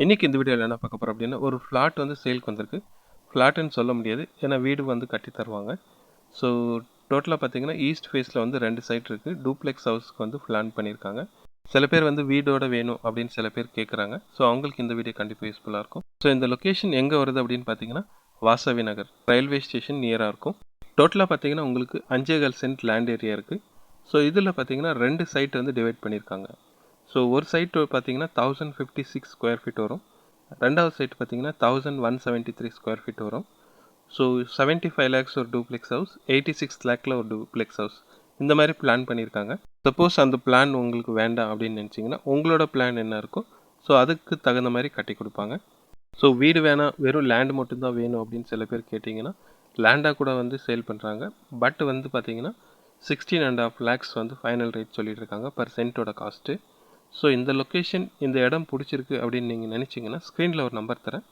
இன்றைக்கி இந்த வீடியோவில் என்ன பார்க்க போகிறோம் அப்படின்னா, ஒரு ஃப்ளாட் வந்து சேலுக்கு வந்திருக்கு. ஃப்ளாட்டுன்னு சொல்ல முடியாது, ஏன்னா வீடு வந்து கட்டி தருவாங்க. ஸோ டோட்டலாக பார்த்தீங்கன்னா ஈஸ்ட் ஃபேஸில் வந்து 2 சைட் இருக்குது. டூப்ளெக்ஸ் ஹவுஸ்க்கு வந்து பிளான் பண்ணியிருக்காங்க. சில பேர் வந்து வீடோட வேணும் அப்படின்னு சில பேர் கேட்குறாங்க. ஸோ அவங்களுக்கு இந்த வீடியோ கண்டிப்பாக யூஸ்ஃபுல்லாக இருக்கும். ஸோ இந்த லொக்கேஷன் எங்கே வருது அப்படின்னு பார்த்தீங்கன்னா, வாசவி நகர் ரயில்வே ஸ்டேஷன் நியராக இருக்கும். டோட்டலாக பார்த்தீங்கன்னா உங்களுக்கு 5.25 சென்ட் லேண்ட் ஏரியா இருக்குது. ஸோ இதில் பார்த்தீங்கன்னா 2 சைட் வந்து டிவைட் பண்ணியிருக்காங்க. ஸோ ஒரு சைட் பார்த்தீங்கன்னா 1056 ஸ்கொயர் ஃபீட் வரும். ரெண்டாவது சைட் பார்த்தீங்கன்னா 1173 ஸ்கொயர் ஃபீட் வரும். ஸோ 75 லேக்ஸ் ஒரு டூப்ளெக்ஸ் ஹவுஸ், 86 லேக்கில் ஒரு டூப்ளெக்ஸ் ஹவுஸ், இந்த மாதிரி பிளான் பண்ணியிருக்காங்க. சப்போஸ் அந்த பிளான் உங்களுக்கு வேண்டாம் அப்படின்னு நினச்சிங்கன்னா உங்களோட பிளான் என்ன இருக்கோ ஸோ அதுக்கு தகுந்த மாதிரி கட்டி கொடுப்பாங்க. ஸோ வீடு வேணாம், வெறும் லேண்டு மட்டும்தான் வேணும் அப்படின்னு சில பேர் கேட்டிங்கன்னா லேண்டாக கூட வந்து சேல் பண்ணுறாங்க. பட் வந்து பார்த்தீங்கன்னா 16.5 லேக்ஸ் வந்து ஃபைனல் ரேட் சொல்லிட்டு இருக்காங்க பர் சென்ட்டோட காஸ்ட்டு. ஸோ இந்த லொக்கேஷன், இந்த இடம் பிடிச்சிருக்கு அப்படின்னு நீங்கள் நினச்சிங்கன்னா ஸ்க்ரீனில் ஒரு நம்பர் தரேன்,